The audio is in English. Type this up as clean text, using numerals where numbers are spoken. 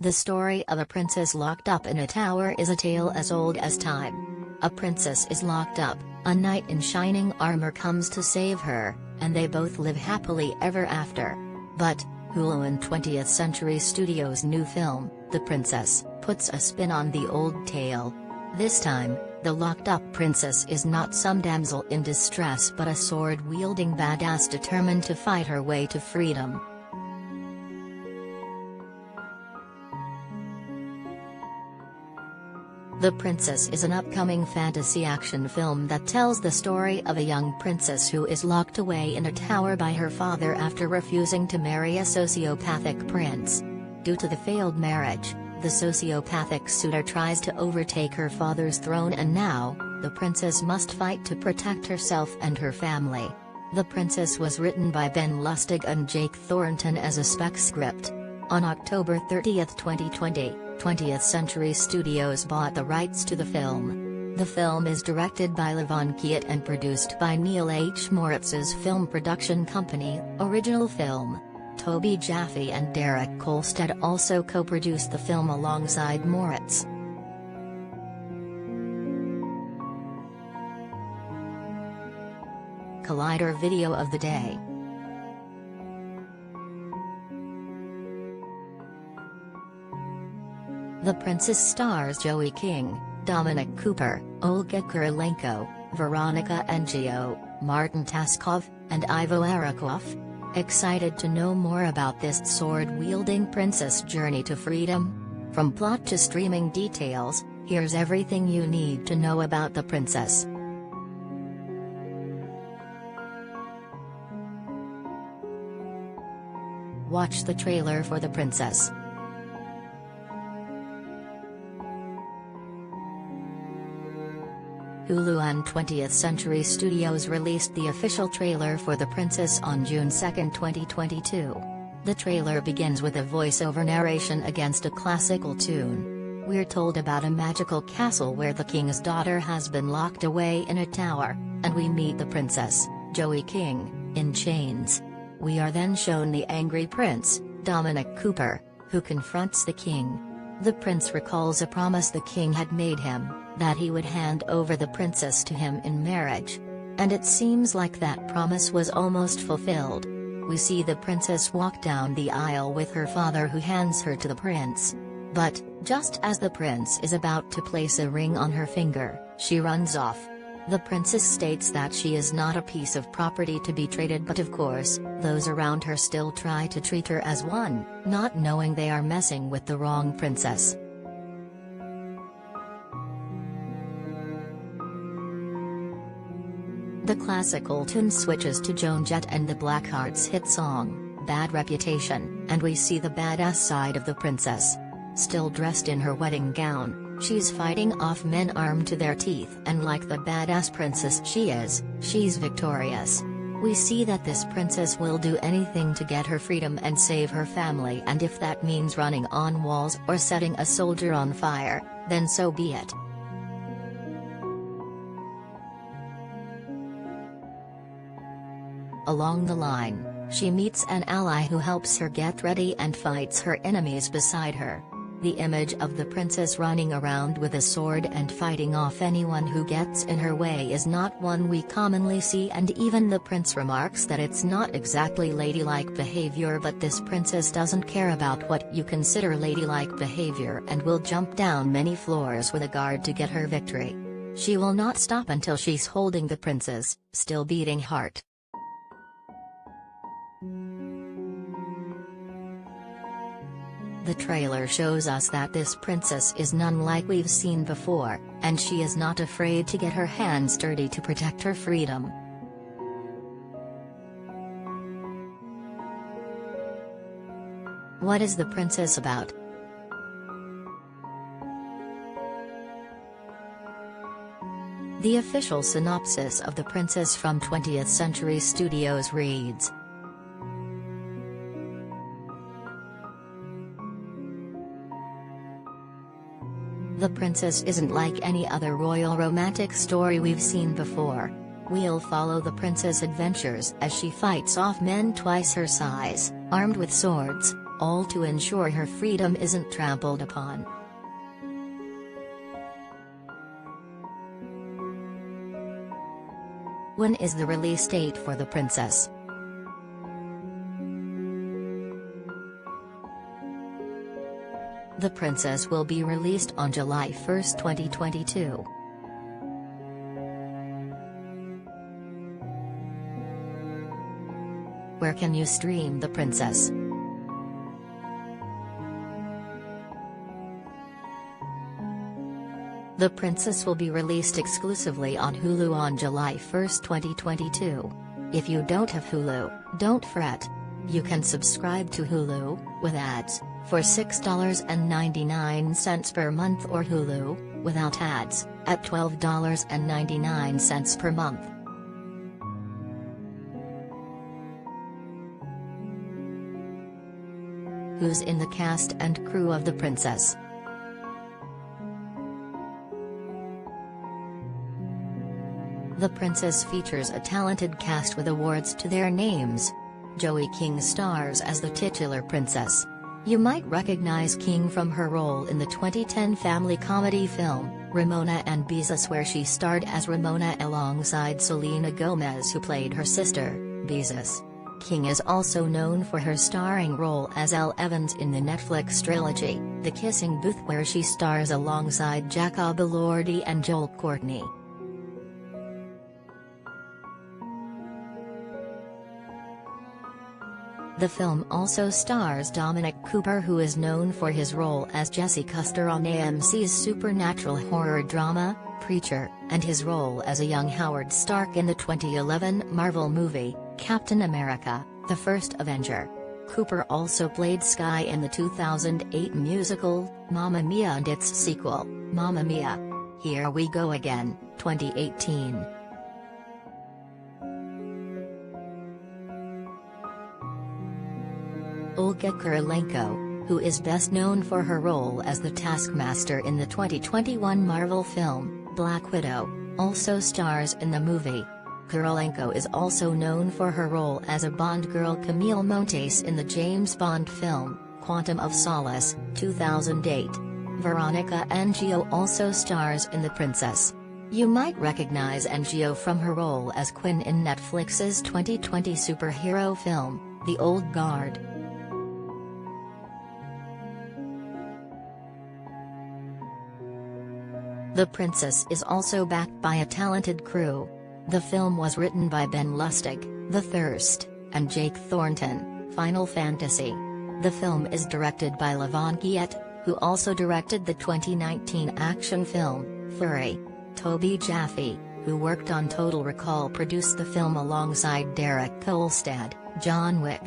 The story of a princess locked up in a tower is a tale as old as time. A princess is locked up, a knight in shining armor comes to save her, and they both live happily ever after. But, Hulu and 20th Century Studios' new film, The Princess, puts a spin on the old tale. This time, the locked-up princess is not some damsel in distress but a sword-wielding badass determined to fight her way to freedom. The Princess is an upcoming fantasy action film that tells the story of a young princess who is locked away in a tower by her father after refusing to marry a sociopathic prince. Due to the failed marriage, the sociopathic suitor tries to overtake her father's throne, and now, the princess must fight to protect herself and her family. The Princess was written by Ben Lustig and Jake Thornton as a spec script. On October 30, 2020, 20th Century Studios bought the rights to the film. The film is directed by Levon Kiat and produced by Neil H. Moritz's film production company, Original Film. Toby Jaffe and Derek Kolstad also co-produced the film alongside Moritz. Collider video of the day. The Princess stars Joey King, Dominic Cooper, Olga Kurylenko, Veronica Engio, Martin Taskov, and Ivo Arakov. Excited to know more about this sword-wielding princess journey to freedom? From plot to streaming details, here's everything you need to know about The Princess. Watch the trailer for The Princess. Hulu and 20th Century Studios released the official trailer for The Princess on June 2, 2022. The trailer begins with a voiceover narration against a classical tune. We're told about a magical castle where the king's daughter has been locked away in a tower, and we meet the princess, Joey King, in chains. We are then shown the angry prince, Dominic Cooper, who confronts the king. The prince recalls a promise the king had made him, that he would hand over the princess to him in marriage. And it seems like that promise was almost fulfilled. We see the princess walk down the aisle with her father, who hands her to the prince. But, just as the prince is about to place a ring on her finger, she runs off. The princess states that she is not a piece of property to be traded, but of course, those around her still try to treat her as one, not knowing they are messing with the wrong princess. The classical tune switches to Joan Jett and the Blackhearts' hit song, Bad Reputation, and we see the badass side of the princess. Still dressed in her wedding gown, she's fighting off men armed to their teeth, and like the badass princess she is, she's victorious. We see that this princess will do anything to get her freedom and save her family, and if that means running on walls or setting a soldier on fire, then so be it. Along the line, she meets an ally who helps her get ready and fights her enemies beside her. The image of the princess running around with a sword and fighting off anyone who gets in her way is not one we commonly see, and even the prince remarks that it's not exactly ladylike behavior, but this princess doesn't care about what you consider ladylike behavior and will jump down many floors with a guard to get her victory. She will not stop until she's holding the prince's still beating heart. The trailer shows us that this princess is none like we've seen before, and she is not afraid to get her hands dirty to protect her freedom. What is The Princess about? The official synopsis of The Princess from 20th Century Studios reads: The Princess isn't like any other royal romantic story we've seen before. We'll follow the princess' adventures as she fights off men twice her size, armed with swords, all to ensure her freedom isn't trampled upon. When is the release date for The Princess? The Princess will be released on July 1, 2022. Where can you stream The Princess? The Princess will be released exclusively on Hulu on July 1, 2022. If you don't have Hulu, don't fret. You can subscribe to Hulu, with ads, for $6.99 per month, or Hulu, without ads, at $12.99 per month. Who's in the cast and crew of The Princess? The Princess features a talented cast with awards to their names. Joey King stars as the titular princess. You might recognize King from her role in the 2010 family comedy film, Ramona and Beezus, where she starred as Ramona alongside Selena Gomez, who played her sister, Beezus. King is also known for her starring role as Elle Evans in the Netflix trilogy, The Kissing Booth, where she stars alongside Jacob Elordi and Joel Courtney. The film also stars Dominic Cooper, who is known for his role as Jesse Custer on AMC's supernatural horror drama, Preacher, and his role as a young Howard Stark in the 2011 Marvel movie, Captain America: The First Avenger. Cooper also played Sky in the 2008 musical, Mamma Mia, and its sequel, Mamma Mia! Here We Go Again, 2018. Olga Kurylenko, who is best known for her role as the Taskmaster in the 2021 Marvel film, Black Widow, also stars in the movie. Kurylenko is also known for her role as a Bond girl Camille Montes in the James Bond film, Quantum of Solace, 2008. Veronica Angio also stars in The Princess. You might recognize Angio from her role as Quinn in Netflix's 2020 superhero film, The Old Guard. The Princess is also backed by a talented crew. The film was written by Ben Lustig, The Thirst, and Jake Thornton, Final Fantasy. The film is directed by Levon Giet, who also directed the 2019 action film, Fury. Toby Jaffe, who worked on Total Recall, produced the film alongside Derek Kolstad, John Wick,